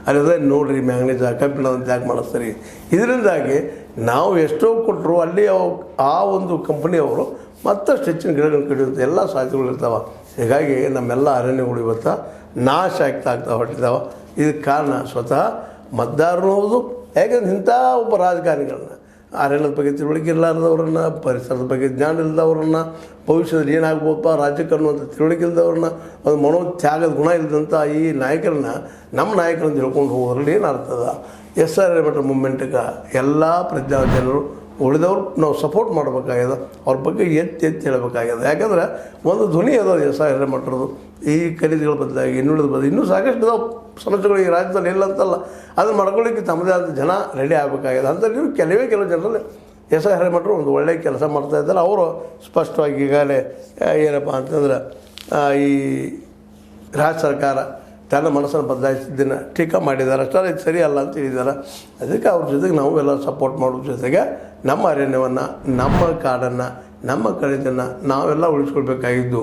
ಅಲ್ಲದೆ ನೋಡಿರಿ ಮ್ಯಾಂಗ್ನೀಸ್ ಕಬ್ಬಿಣದಂತ ಯಾಕೆ ಮಾಡಿಸ್ತಾರೆ. ಇದರಿಂದಾಗಿ ನಾವು ಎಷ್ಟೋ ಕೊಟ್ಟರು ಅಲ್ಲಿ ಆ ಒಂದು ಕಂಪ್ನಿಯವರು ಮತ್ತಷ್ಟು ಹೆಚ್ಚಿನ ಗಿಡಗಳನ್ನು ಕಡಿಯುವಂಥ ಎಲ್ಲ ಸಾಧ್ಯತೆಗಳು ಇರ್ತಾವೆ. ಹೀಗಾಗಿ ನಮ್ಮೆಲ್ಲ ಅರಣ್ಯಗಳು ಇವತ್ತು ನಾಶ ಆಗ್ತಾ ಹೊರಟಿದ್ದಾವೆ. ಇದಕ್ಕೆ ಕಾರಣ ಸ್ವತಃ ಮತದಾರರು ಹೌದು. ಯಾಕಂದ್ರೆ ಇಂಥ ಒಬ್ಬ ರಾಜಕಾರಣಿಗಳನ್ನ ಅರಣ್ಯದ ಬಗ್ಗೆ ತಿಳುವಳಿಕೆ ಇರಲಾರ್ದವ್ರನ್ನ, ಪರಿಸರದ ಬಗ್ಗೆ ಜ್ಞಾನ ಇಲ್ಲದವ್ರನ್ನ, ಭವಿಷ್ಯದಲ್ಲಿ ಏನಾಗ್ಬೋದಪ್ಪ ರಾಜ್ಯಕ್ಕೆ ಅನ್ನುವಂಥ ತಿಳುವಳಿಕೆ ಇಲ್ಲದವ್ರನ್ನ, ಒಂದು ಮನೋತ್ಯಾಗದ ಗುಣ ಇಲ್ಲದಂಥ ಈ ನಾಯಕರನ್ನ ನಮ್ಮ ನಾಯಕರನ್ನು ತಿಳ್ಕೊಂಡು ಹೋಗೋದ್ರಲ್ಲಿ ಏನಾಗ್ತದೆ. SR ಹಿರೇಮಠ ಮೂಮೆಂಟ್ಗೆ ಎಲ್ಲ ಜನರು ಉಳಿದವ್ರು ನಾವು ಸಪೋರ್ಟ್ ಮಾಡಬೇಕಾಗ್ಯದ. ಅವ್ರ ಬಗ್ಗೆ ಎತ್ತಿ ಹೇಳಬೇಕಾಗ್ಯದ. ಯಾಕಂದ್ರೆ ಒಂದು ಧ್ವನಿ ಅದ SR ಹಿರೇಮಠರದು. ಈ ಖರೀದಿಗಳ ಬದಲಾಗಿ ಇನ್ನುಳಿದ ಬದಲು ಇನ್ನೂ ಸಾಕಷ್ಟು ಇದಾವೆ ಸಮಸ್ಯೆಗಳು ಈ ರಾಜ್ಯದಲ್ಲಿ ಇಲ್ಲ ಅಂತಲ್ಲ. ಅದನ್ನು ಮಾಡ್ಕೊಳ್ಳಿಕ್ಕೆ ತಮ್ಮದೇ ಆದ ಜನ ರೆಡಿ ಆಗಬೇಕಾಗಿದೆ. ಅಂತ ನೀವು ಕೆಲವು ಜನರಲ್ಲಿ SR ಹಿರೇಮಠರು ಒಂದು ಒಳ್ಳೆಯ ಕೆಲಸ ಮಾಡ್ತಾಯಿದ್ದಾರೆ. ಅವರು ಸ್ಪಷ್ಟವಾಗಿ ಈಗಾಗಲೇ ಏನಪ್ಪ ಅಂತಂದ್ರೆ ಈ ರಾಜ್ಯ ಸರ್ಕಾರ ತನ್ನ ಮನಸ್ಸನ್ನು ಬದಲಾಯಿಸಿದ್ದನ್ನು ಟೀಕಾ ಮಾಡಿದ್ದಾರೆ. ಅಷ್ಟೇ ಇದು ಸರಿ ಅಲ್ಲ ಅಂತ ಹೇಳಿದ್ದಾರೆ. ಅದಕ್ಕೆ ಅವ್ರ ಜೊತೆಗೆ ನಾವು ಎಲ್ಲ ಸಪೋರ್ಟ್ ಮಾಡೋ ಜೊತೆಗೆ ನಮ್ಮ ಅರಣ್ಯವನ್ನು, ನಮ್ಮ ಕಾಡನ್ನು, ನಮ್ಮ ಕಳೆದನ್ನು ನಾವೆಲ್ಲ ಉಳಿಸ್ಕೊಳ್ಬೇಕಾಗಿದ್ದು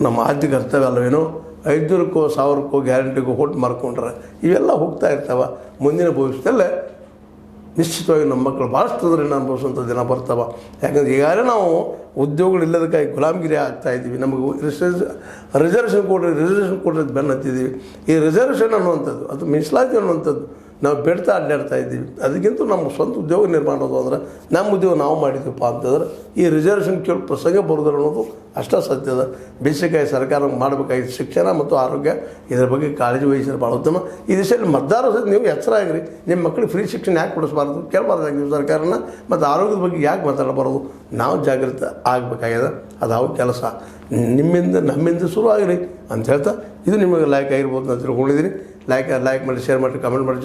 ನಮ್ಮ ಆದ್ಯ ಕರ್ತವ್ಯ ಅಲ್ಲವೇನೋ. 500ಕ್ಕೋ 1000ಕ್ಕೋ ಗ್ಯಾರಂಟಿಗೂ ಹೋಟ್ ಮಾರ್ಕೊಂಡ್ರೆ ಇವೆಲ್ಲ ಹೋಗ್ತಾ ಇರ್ತಾವೆ. ಮುಂದಿನ ಭವಿಷ್ಯದಲ್ಲೇ ನಿಶ್ಚಿತವಾಗಿ ನಮ್ಮ ಮಕ್ಕಳು ಭಾಳಷ್ಟು ತೊಂದರೆಯನ್ನು ಅನುಭವಿಸುವಂಥ ದಿನ ಬರ್ತಾವೆ. ಯಾಕಂದ್ರೆ ಈಗಾಗಲೇ ನಾವು ಉದ್ಯೋಗಗಳಿಲ್ಲದಕ್ಕಾಗಿ ಗುಲಾಮಗಿರಿ ಆಗ್ತಾಯಿದ್ದೀವಿ. ನಮಗೆ ರಿಸರ್ವೇಷನ್ ಕೊಡ್ರಿ ಬೆನ್ನು ಹತ್ತಿದ್ದೀವಿ. ಈ ರಿಸರ್ವೇಷನ್ ಅನ್ನುವಂಥದ್ದು ಅದು ಮೀಸಲಾತಿ ಅನ್ನುವಂಥದ್ದು ನಾವು ಬೇಡ್ತಾ ಅಡ್ಡಾಡ್ತಾ ಇದ್ದೀವಿ. ಅದಕ್ಕಿಂತ ನಮ್ಮ ಸ್ವಂತ ಉದ್ಯೋಗ ನಿರ್ಮಾಣ ಮಾಡೋದು ಅಂದ್ರೆ ನಮ್ಮ ಉದ್ಯೋಗ ನಾವು ಮಾಡಿದ್ದೀವಪ್ಪ ಅಂತಂದ್ರೆ ಈ ರಿಸರ್ವೇಷನ್ ಕೇಳಿ ಪ್ರಸಂಗ ಬರೋದ್ರ ಅನ್ನೋದು ಅಷ್ಟೇ ಸತ್ಯದ. ಬೇಸಿಕಾಗಿ ಸರ್ಕಾರ ಮಾಡಬೇಕಾಗಿದ್ದು ಶಿಕ್ಷಣ ಮತ್ತು ಆರೋಗ್ಯ, ಇದರ ಬಗ್ಗೆ ಕಾಳಜಿ ವಹಿಸಿದ್ರೆ ಭಾಳ ಉತ್ತಮ. ಈ ದಿಶೆಯಲ್ಲಿ ಮತದಾರರು ಸಹಿತ ನೀವು ಎಚ್ಚರ ಆಗಿರಿ. ನಿಮ್ಮ ಮಕ್ಕಳಿಗೆ ಫ್ರೀ ಶಿಕ್ಷಣ ಯಾಕೆ ಕೊಡಿಸ್ಬಾರ್ದು, ಕೇಳಬಾರ್ದಾಗಿ ನೀವು ಸರ್ಕಾರನ. ಮತ್ತು ಆರೋಗ್ಯದ ಬಗ್ಗೆ ಯಾಕೆ ಮಾತಾಡಬಾರ್ದು, ನಾವು ಜಾಗೃತ ಆಗಬೇಕಾಗ್ಯದ. ಅದಾವ ಕೆಲಸ ನಮ್ಮಿಂದ ಶುರು ಆಗಿರಿ ಅಂತ ಹೇಳ್ತಾ ಇದು ನಿಮಗೆ ಲೈಕ್ ಆಗಿರ್ಬೋದು ಅಂತ ತಿಳ್ಕೊಂಡಿದ್ದೀನಿ. ಲೈಕ್ ಮಾಡಿ, ಶೇರ್ ಮಾಡಿ, ಕಮೆಂಟ್ ಮಾಡಿ,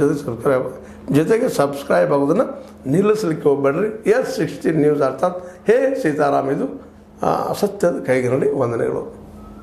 ಜೊತೆಗೆ ಸಬ್ಸ್ಕ್ರೈಬ್ ಆಗೋದನ್ನು ನಿಲ್ಲಿಸಲಿಕ್ಕೆ ಹೋಗಬೇಡ್ರಿ. S16 ನ್ಯೂಸ್ ಅರ್ಥಾತ್ ಹೇ ಸೀತಾರಾಮ್ ಇದು ಸತ್ಯದ ಕೈಗೆ ನೋಡಿ ವಂದನೆಗಳು.